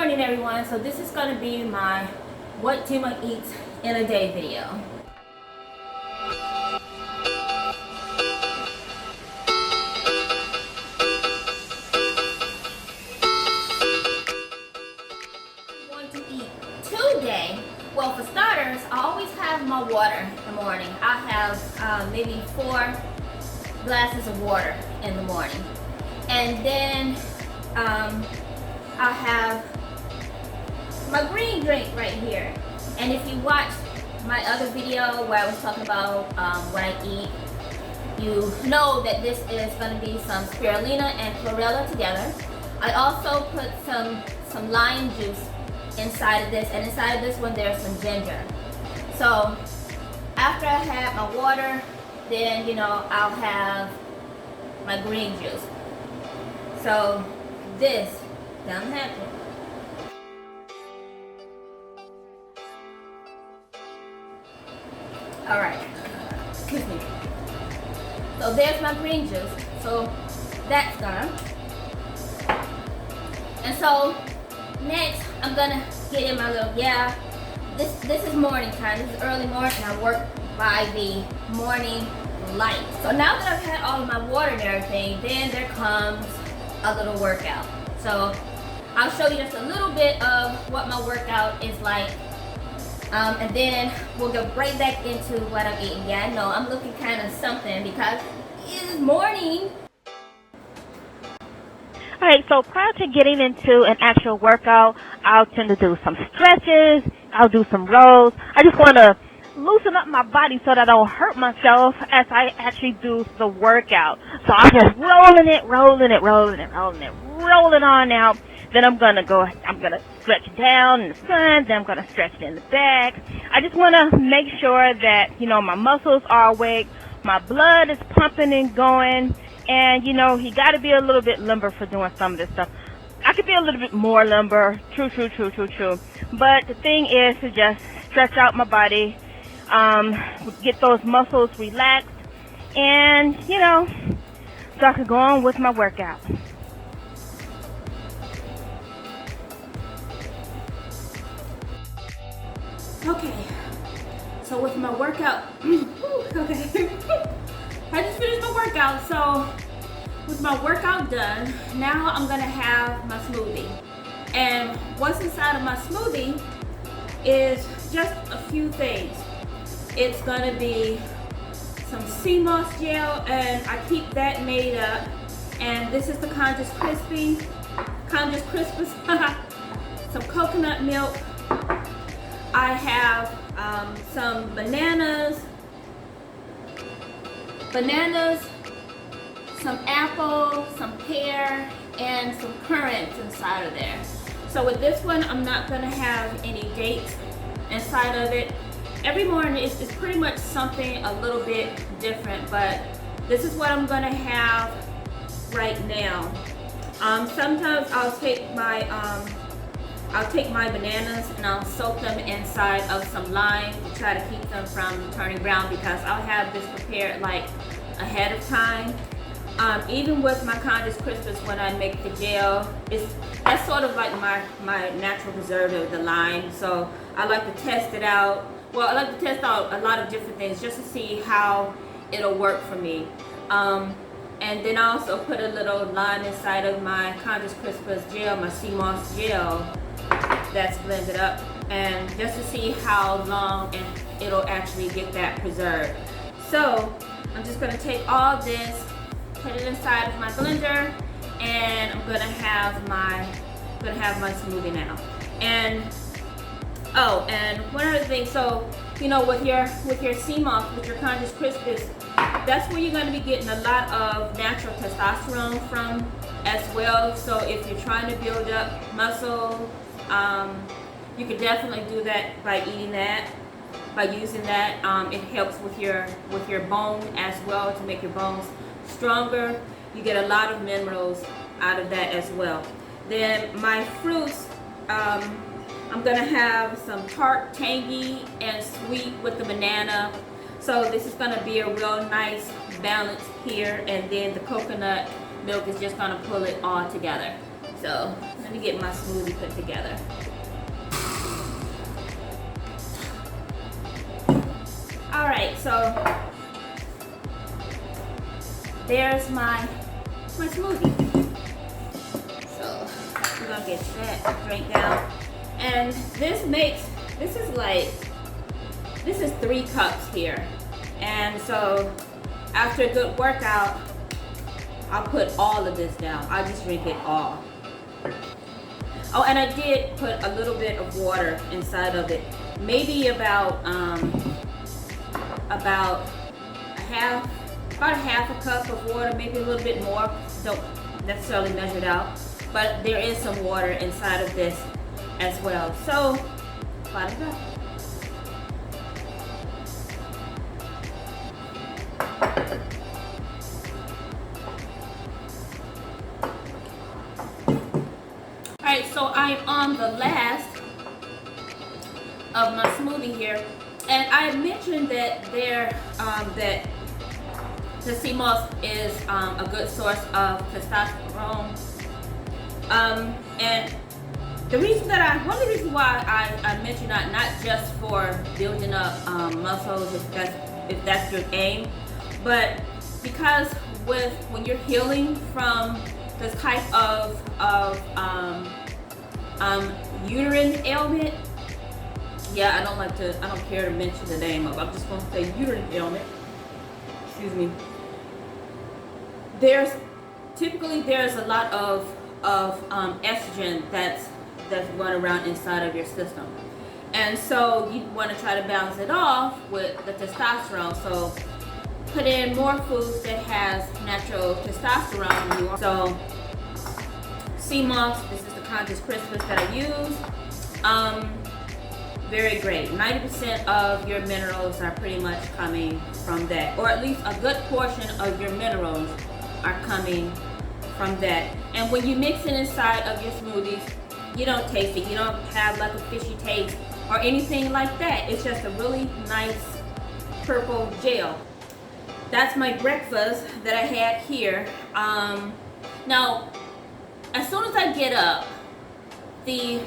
morning, everyone. So this is going to be my what Timah eats in a day video. I'm going to eat today. Well, for starters, I always have my water in the morning. I have maybe 4 glasses of water in the morning, and then I have my green drink right here. And if you watch my other video where I was talking about what I eat, you know that this is going to be some spirulina and chlorella together. I also put some lime juice inside of this, and inside of this one there's some ginger. So after I have my water, then I'll have my green juice. So this down happen. All right, excuse me. So there's my green juice. So that's gonna. And so next I'm gonna get in my little, this is morning time. This is early morning, and I work by the morning light. So now that I've had all of my water and everything, then there comes a little workout. So I'll show you just a little bit of what my workout is like. And then we'll go right back into what I'm eating. Yeah, I know I'm looking kind of something because it is morning. Alright, so prior to getting into an actual workout, I'll tend to do some stretches, I'll do some rolls. I just want to loosen up my body so that I don't hurt myself as I actually do the workout. So I'm just rolling on out. Then I'm gonna stretch down in the front, then I'm gonna stretch it in the back. I just wanna make sure that, my muscles are awake, my blood is pumping and going, and you gotta be a little bit limber for doing some of this stuff. I could be a little bit more limber, true. But the thing is to just stretch out my body, get those muscles relaxed, and so I can go on with my workout. Okay, so with my workout, okay, I just finished my workout. So with my workout done, now I'm gonna have my smoothie. And what's inside of my smoothie is just a few things. It's gonna be some sea moss gel, and I keep that made up. And this is the Conscious Crispy, some coconut milk. I have some bananas, some apple, some pear, and some currants inside of there. So with this one, I'm not gonna have any dates inside of it. Every morning it's pretty much something a little bit different, but this is what I'm gonna have right now. Sometimes I'll take my bananas and I'll soak them inside of some lime to try to keep them from turning brown, because I'll have this prepared like ahead of time. Even with my Conscious Crispers, when I make the gel, that's sort of like my natural preservative, the lime. So I like to test it out. Well, I like to test out a lot of different things just to see how it'll work for me. And then I also put a little lime inside of my Conscious Crispers gel, my sea moss gel that's blended up, and just to see how long and it'll actually get that preserved. So I'm just gonna take all this, put it inside of my blender, and I'm gonna have my smoothie now. And and one other thing, so with your sea moss, with your Conscious Crispers, that's where you're going to be getting a lot of natural testosterone from as well. So if you're trying to build up muscle, you can definitely do that by eating that, by using that. It helps with your bone as well, to make your bones stronger. You get a lot of minerals out of that as well. Then my fruits, I'm gonna have some tart, tangy, and sweet with the banana. So this is gonna be a real nice balance here, and then the coconut milk is just gonna pull it all together. So me get my smoothie put together. All right, so there's my smoothie. So we're gonna get that drink down. And this is 3 cups here. And so after a good workout, I'll put all of this down. I just drink it all. Oh, and I did put a little bit of water inside of it. Maybe about a half a cup of water, maybe a little bit more. Don't necessarily measure it out, but there is some water inside of this as well. So, about it up. Alright, so I'm on the last of my smoothie here, and I mentioned that that the sea moss is a good source of testosterone, and one of the reasons why I mentioned that, not just for building up muscles if that's your aim, but because when you're healing from this type of uterine ailment, yeah, I don't care to mention the name of it. I'm just going to say uterine ailment. Excuse me. There's a lot of estrogen that's running around inside of your system, and so you want to try to balance it off with the testosterone. So put in more foods that has natural testosterone. So sea moss, this is the conscious Christmas that I use. Very great. 90% of your minerals are pretty much coming from that, or at least a good portion of your minerals are coming from that. And when you mix it inside of your smoothies, you don't taste it. You don't have like a fishy taste or anything like that. It's just a really nice purple gel. That's my breakfast that I had here. Now, as soon as I get up, the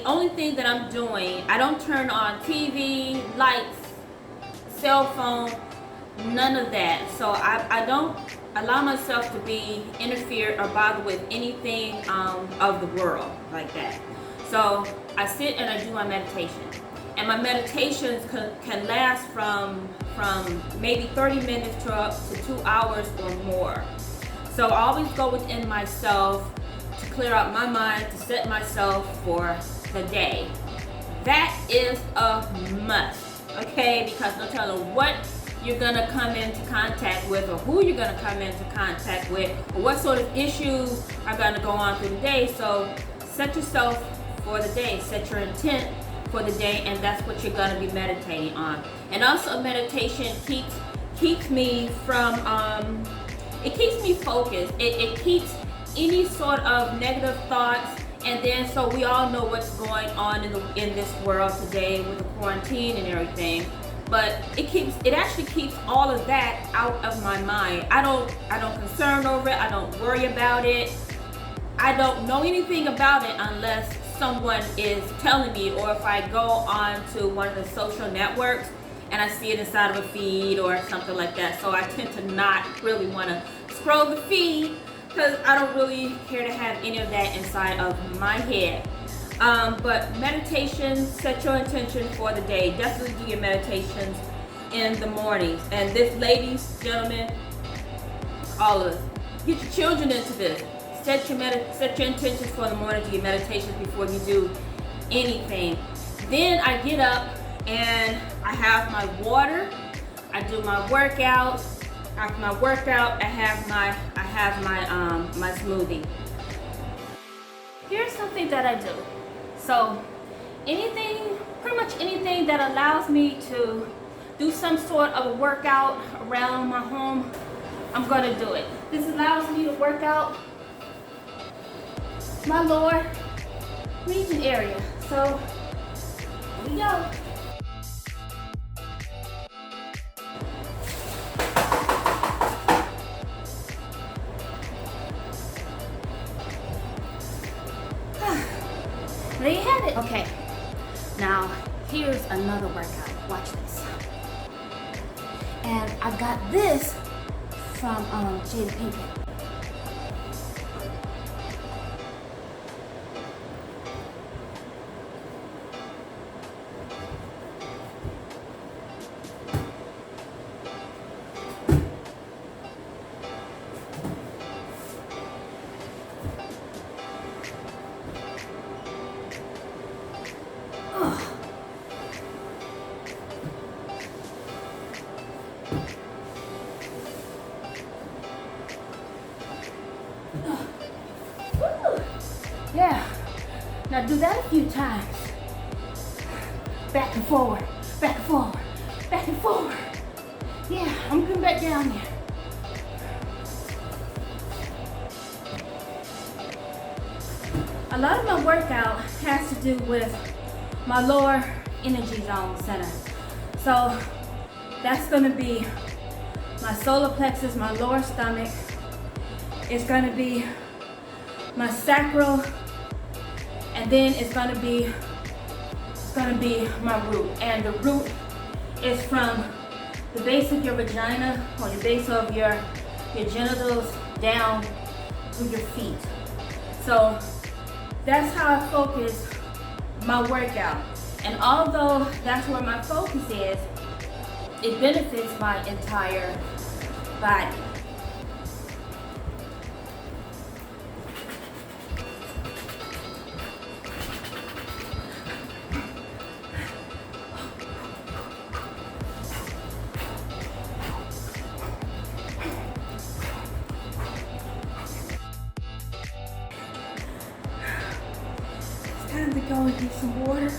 only thing that I'm doing, I don't turn on TV, lights, cell phone, none of that. So I don't allow myself to be interfered or bothered with anything of the world like that. So I sit and I do my meditation. And my meditations can last from maybe 30 minutes to up to 2 hours or more. So I always go within myself to clear out my mind, to set myself for the day. That is a must, okay? Because no telling what you're gonna come into contact with, or who you're gonna come into contact with, or what sort of issues are gonna go on through the day. So set yourself for the day, set your intent for the day, and that's what you're gonna be meditating on. And also meditation keeps me from, it keeps me focused. It keeps any sort of negative thoughts. And then, so we all know what's going on in this world today with the quarantine and everything. But it actually keeps all of that out of my mind. I don't concern over it. I don't worry about it. I don't know anything about it unless someone is telling me, or if I go on to one of the social networks and I see it inside of a feed or something like that. So I tend to not really want to scroll the feed, because I don't really care to have any of that inside of my head. But meditation, set your intention for the day. Definitely do your meditations in the mornings. And this, ladies, gentlemen, all of us, get your children into this. Set your intentions for the morning, do your meditations before you do anything. Then I get up and I have my water. I do my workout. After my workout, I have my smoothie. Here's something that I do. So pretty much anything that allows me to do some sort of a workout around my home, I'm gonna do it. This allows me to work out my lower region area. So here we go. There you have it. Okay, now here's another workout. Watch this. And I got this from Jada Pinkett. Yeah, now do that a few times. Back and forward, back and forward, back and forward. Yeah, I'm coming back down there. A lot of my workout has to do with my lower energy zone center. So that's gonna be my solar plexus, my lower stomach. It's gonna be my sacral, and then it's gonna be my root. And the root is from the base of your vagina or the base of your genitals down to your feet. So that's how I focus my workout. And although that's where my focus is, it benefits my entire body. Time to go and get some water.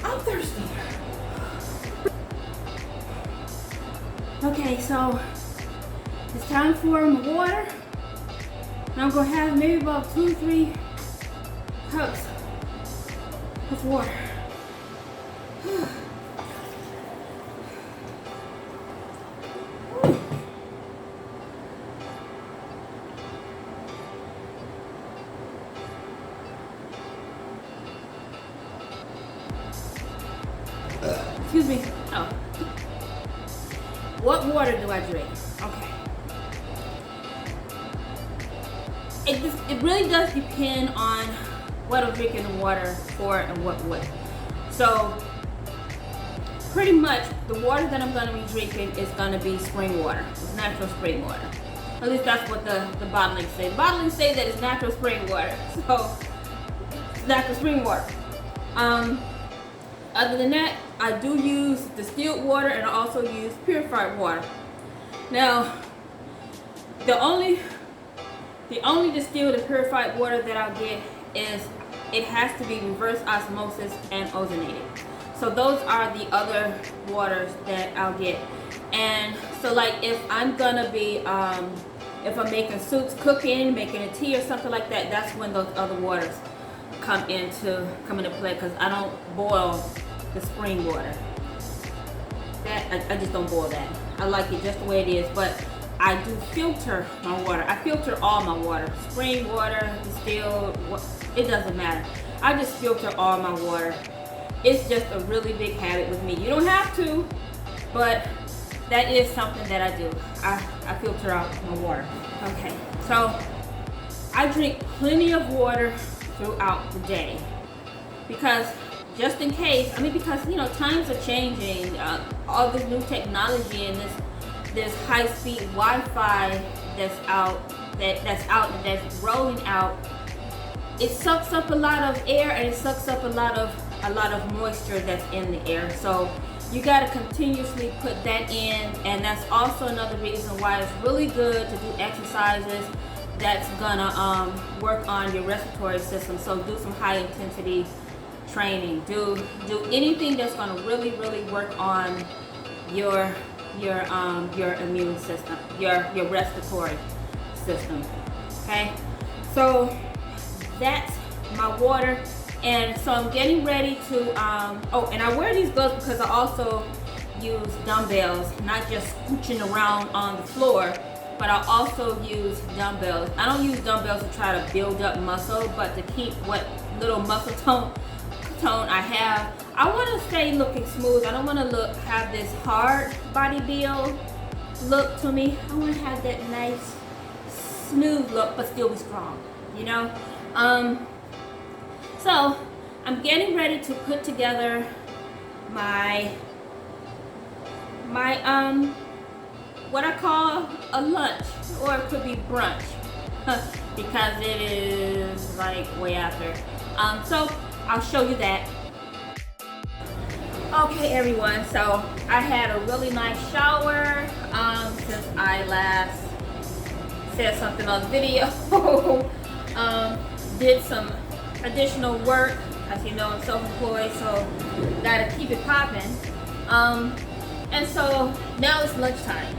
I'm thirsty. Okay, so it's time for my water. And I'm gonna have maybe about 2 or 3 cups of water. Excuse me. Oh. What water do I drink? Okay. It really does depend on what I'm drinking the water for and what would. So pretty much the water that I'm gonna be drinking is gonna be spring water. It's natural spring water. At least that's what the bottling say. The bottling say that it's natural spring water. So it's natural spring water. Other than that, I do use distilled water and I also use purified water. Now, the only distilled and purified water that I'll get is it has to be reverse osmosis and ozonated. So those are the other waters that I'll get. And so like if I'm gonna be, if I'm making soups, cooking, making a tea or something like that, that's when those other waters come into play, because I don't boil the spring water. That I just don't boil that. I like it just the way it is, but I do filter my water. I filter all my water. Spring water, distilled, it doesn't matter. I just filter all my water. It's just a really big habit with me. You don't have to, but that is something that I do. I filter out my water. Okay, so I drink plenty of water throughout the day, because just in case, because you know times are changing, all this new technology and this high-speed Wi-Fi that's out and that's rolling out, it sucks up a lot of air and it sucks up a lot of moisture that's in the air. So you got to continuously put that in, and that's also another reason why it's really good to do exercises that's gonna work on your respiratory system. So do some high intensity training. Do anything that's gonna really work on your immune system, your respiratory system. Okay, so that's my water. And so I'm getting ready to and I wear these gloves because I also use dumbbells, not just scooching around on the floor, but I also use dumbbells. I don't use dumbbells to try to build up muscle, but to keep what little muscle tone I have. I want to stay looking smooth. I don't want to have this hard body build look to me. I want to have that nice smooth look, but still be strong, you know. So I'm getting ready to put together my what I call a lunch, or it could be brunch because it is like way after. So I'll show you that. Okay everyone, so I had a really nice shower since I last said something on the video. Did some additional work, as you know I'm self-employed, so gotta keep it popping. And so now it's lunchtime,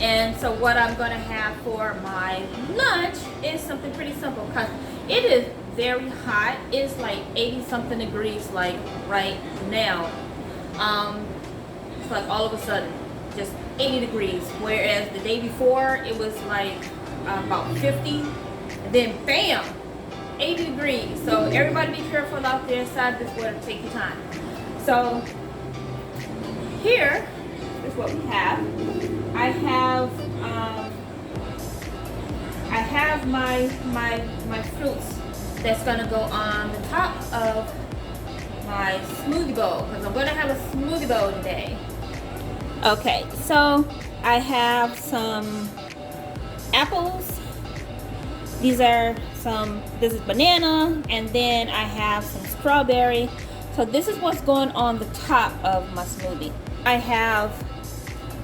and so what I'm gonna have for my lunch is something pretty simple because it is very hot. It's like 80 something degrees like right now. It's like all of a sudden just 80 degrees, whereas the day before it was like about 50, and then bam, 80 degrees. So everybody be careful out there inside this weather. Take your time. So here is what we have. I have my fruits that's gonna go on the top of my smoothie bowl because I'm gonna have a smoothie bowl today. Okay, so I have some apples. This is banana, and then I have some strawberry. So this is what's going on the top of my smoothie. I have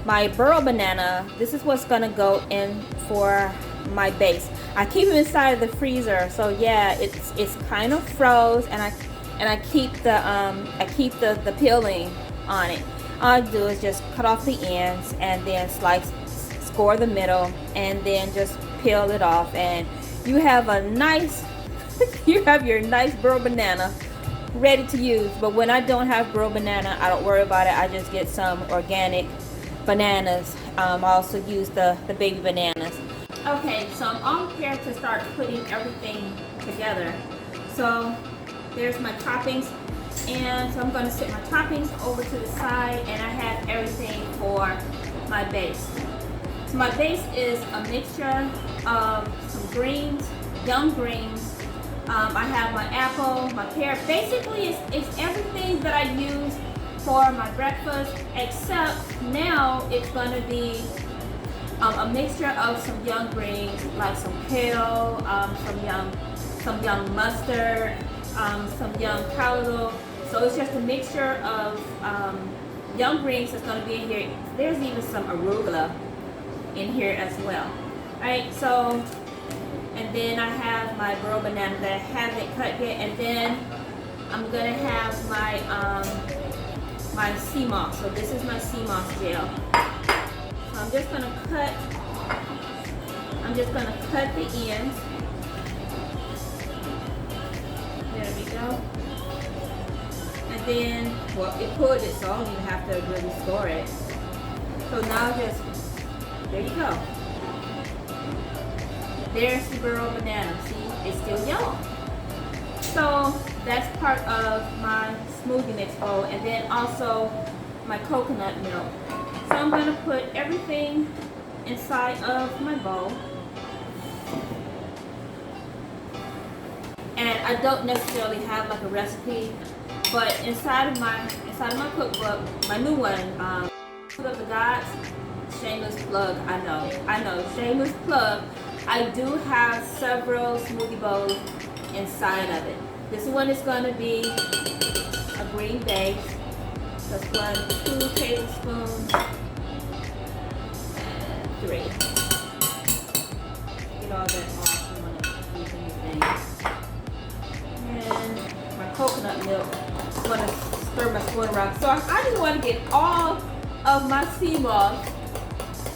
my burro banana. This is what's gonna go in for my base. I keep it inside of the freezer, so yeah, it's kind of froze, and I keep the peeling on it. All I do is just cut off the ends and then score the middle, and then just peel it off, and you have a nice you have your nice burro banana ready to use. But when I don't have burro banana, I don't worry about it. I just get some organic bananas. I also use the baby bananas. Okay, so I'm all prepared to start putting everything together. So there's my toppings, and so I'm going to set my toppings over to the side, and I have everything for my base. So my base is a mixture of some greens, young greens. I have my apple, my carrot. Basically, it's everything that I use for my breakfast, except now it's going to be a mixture of some young greens, like some kale, some young mustard, some young callaloo. So it's just a mixture of young greens that's going to be in here. There's even some arugula in here as well. Alright, so, and then I have my burro banana that I haven't cut yet, and then I'm going to have my sea moss. So this is my sea moss gel. So I'm just going to cut the ends. There we go. And then, well, it pulled it, so I don't even have to really store it. So now just, there you go. There's the burro banana. See, it's still yellow. So that's part of my smoothie mix bowl, and then also my coconut milk. So I'm going to put everything inside of my bowl. And I don't necessarily have like a recipe, but inside of my cookbook, my new one, Cook of the Gods, shameless plug, I know, shameless plug. I do have several smoothie bowls inside of it. This one is going to be a green base. So it's going 2 tablespoons and 3. Get all that off. I want to use anything. And my coconut milk. I'm going to stir my spoon around. So I just want to get all of my sea moss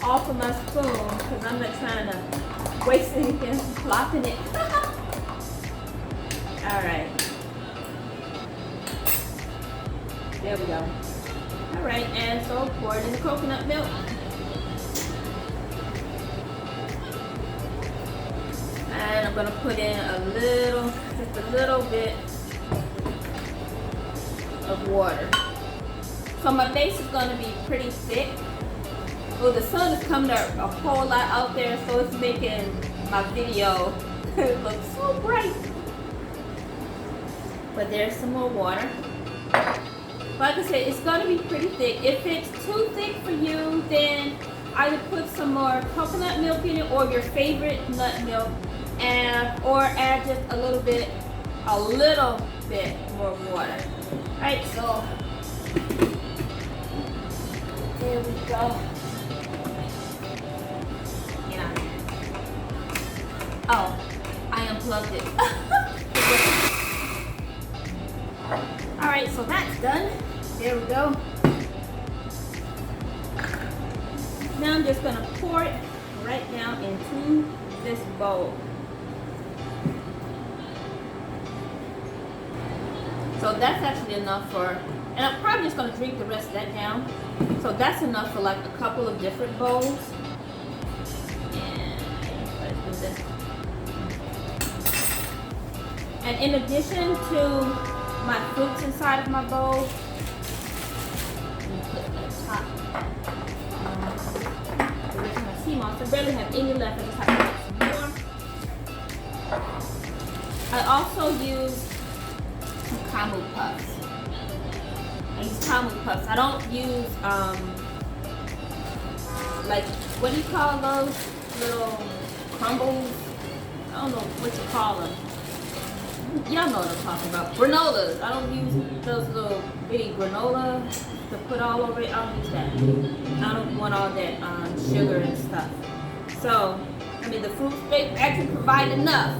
off of my spoon because I'm not trying to waste anything flopping it. Alright. There we go. Alright, and so pour it in the coconut milk. gonna put in just a little bit of water. So my base is gonna be pretty thick. Well, the sun is coming up a whole lot out there, so it's making my video look so bright. But there's some more water. Like I said, it's gonna be pretty thick. If it's too thick for you, then either put some more coconut milk in it or your favorite nut milk, or add just a little bit more water. Alright, so there we go. Yeah. Oh, I unplugged it. Alright, so that's done. There we go. Now I'm just gonna pour it right down into this bowl. So that's actually enough for, and I'm probably just gonna drink the rest of that down. So that's enough for like a couple of different bowls. And let's do this. And in addition to my fruits inside of my bowl, put it at the top. Original sea moss. I barely have any left. I just have to put some more. I also use some camu puffs. I use camu puffs. I don't use like, what do you call those little crumbles? I don't know what you call them. Y'all know what I'm talking about. Granolas. I don't use those little bitty granola to put all over it. I don't use that. I don't want all that sugar and stuff. So, I mean, the fruits, they actually provide enough.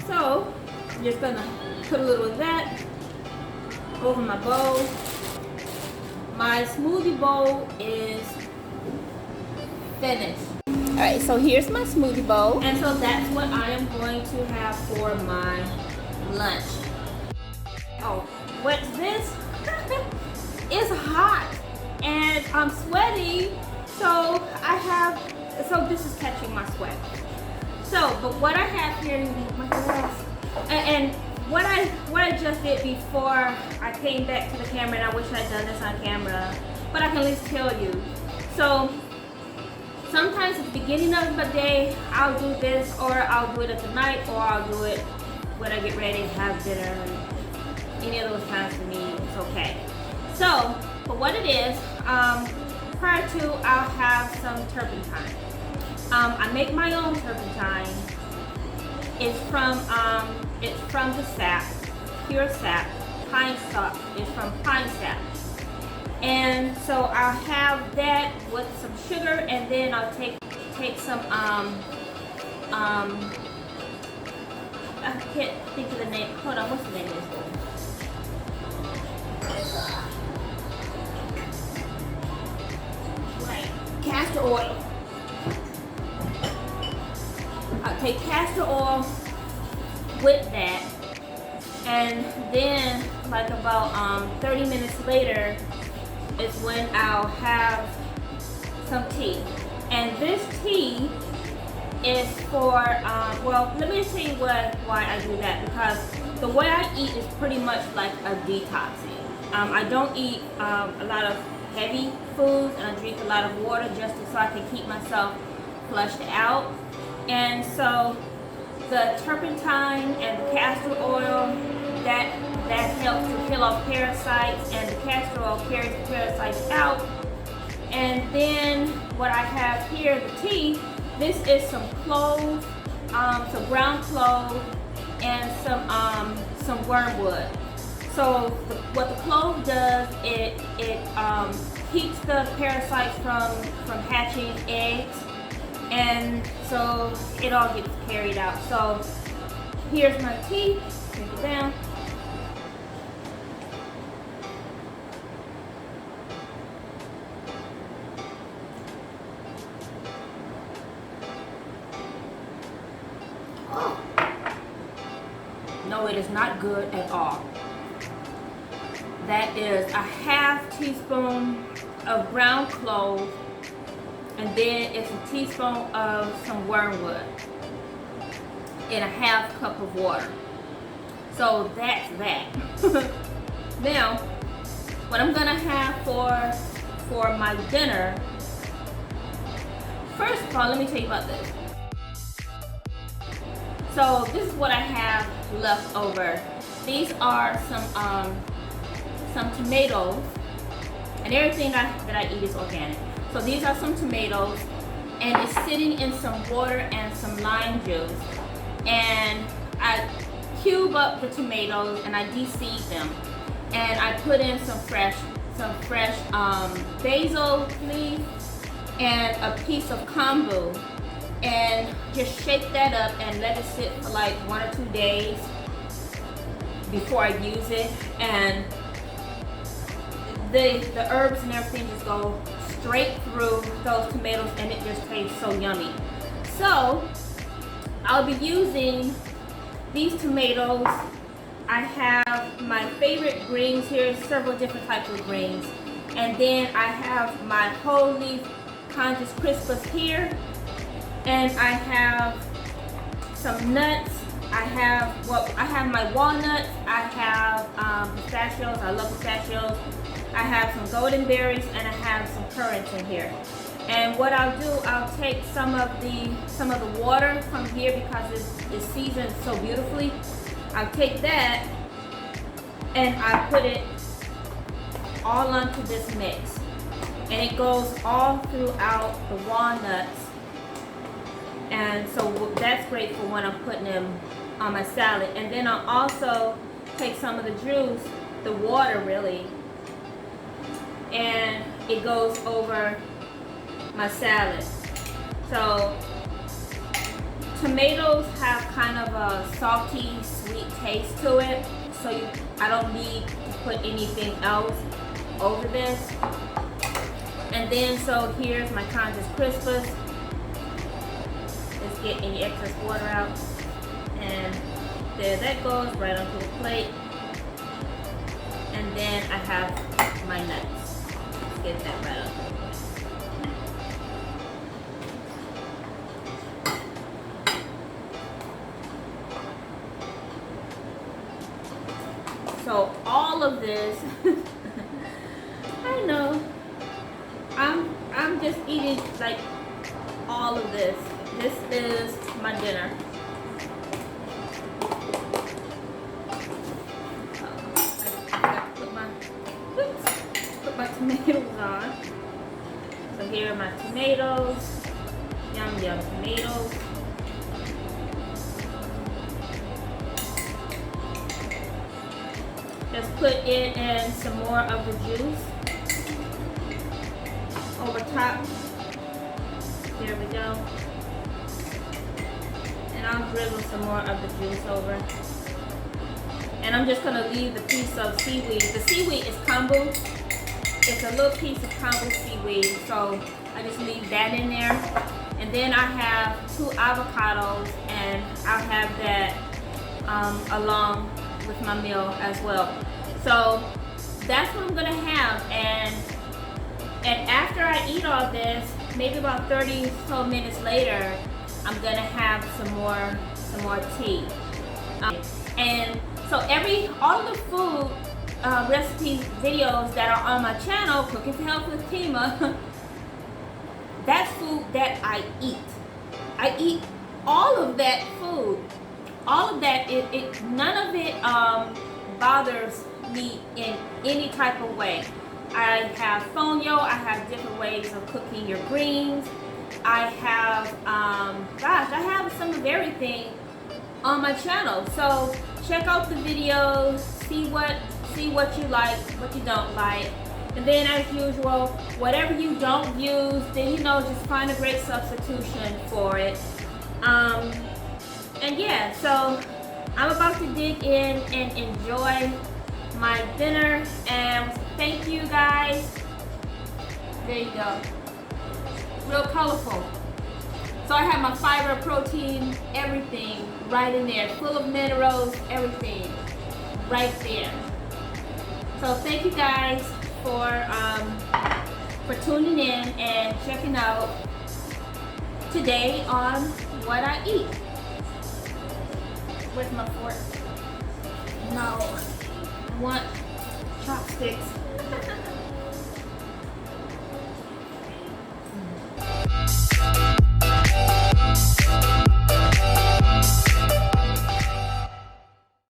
So, I'm just gonna put a little of that over my bowl. My smoothie bowl is finished. Alright, so here's my smoothie bowl. And so that's what I am going to have for my lunch. Oh, what's this? It's hot and I'm sweaty, so this is catching my sweat. So, but what I have here, my glass, and what I just did before I came back to the camera, and I wish I'd done this on camera, but I can at least tell you. So sometimes at the beginning of the day, I'll do this, or I'll do it at the night, or I'll do it when I get ready to have dinner. Any of those times for me, it's okay. So, for what it is, prior to, I'll have some turpentine. I make my own turpentine. It's from the sap, pure sap. Pine sap is from pine sap. And so I'll have that with some sugar, and then I'll take some I can't think of the name. Hold on, what's the name of this one? Right, castor oil. I'll take castor oil with that, and then like about 30 minutes later is when I'll have some tea. And this tea is for, well, let me tell you why I do that, because the way I eat is pretty much like a detoxing. I don't eat a lot of heavy foods, and I drink a lot of water just so I can keep myself flushed out. And so the turpentine and the castor oil, that helps to kill off parasites, and the castor oil carries the parasites out. And then what I have here, the tea, this is some cloves, some ground clove, and some wormwood. So what the clove does, it keeps the parasites from hatching eggs, and so it all gets carried out. So here's my tea. Drink it down. No, it is not good at all. That is a half teaspoon of ground clove, and then it's a teaspoon of some wormwood. in a half cup of water. So that's that. Now, what I'm gonna have for my dinner, first of all, let me tell you about this. So this is what I have left over. These are some tomatoes, and everything that I eat is organic. So these are some tomatoes, and it's sitting in some water and some lime juice. And I cube up the tomatoes and I de-seed them, and I put in some fresh basil leaf and a piece of kombu, and just shake that up and let it sit for like 1 or 2 days before I use it. And the herbs and everything just go straight through those tomatoes, and it just tastes so yummy. So I'll be using these tomatoes. I have my favorite greens here, several different types of greens. And then I have my whole leaf Conscious Crispus here. And I have some nuts. I have my walnuts. I have pistachios. I love pistachios. I have some golden berries, and I have some currants in here. And what I'll do, I'll take some of the water from here because it's seasoned so beautifully. I'll take that and I put it all onto this mix, and it goes all throughout the walnuts. And so that's great for when I'm putting them on my salad. And then I'll also take some of the juice, the water really, and it goes over my salad. So tomatoes have kind of a salty, sweet taste to it, so I don't need to put anything else over this. And then so here's my Conscious Crispus. Let's get any excess water out, and there that goes right onto the plate. And then I have my nuts. Let's get that right up. So all of this, I know, I'm just eating like all of this. This is my dinner. I got to put my tomatoes on. So here are my tomatoes. Yum yum tomatoes. Just put in some more of the juice over top. There we go. And I'll drizzle some more of the juice over. And I'm just gonna leave the piece of seaweed. The seaweed is kombu. It's a little piece of kombu seaweed, so I just leave that in there. And then I have 2 avocados, and I'll have that along with my meal as well. So that's what I'm gonna have. And after I eat all this, maybe about 30 so minutes later, I'm gonna have some more tea. And so all of the food recipe videos that are on my channel, Cooking for Health with Timah, that's food that I eat. I eat all of that food. All of that, none of it bothers me in any type of way. I have fonio, I have different ways of cooking your greens. I have, I have some of everything on my channel. So check out the videos, see what you like, what you don't like. And then as usual, whatever you don't use, then just find a great substitution for it. And yeah, so I'm about to dig in and enjoy my dinner, and thank you guys. There you go. Real colorful. So I have my fiber, protein, everything right in there, full of minerals, everything right there. So thank you guys for tuning in and checking out today on what I eat. Where's my fork? No. I want chopsticks.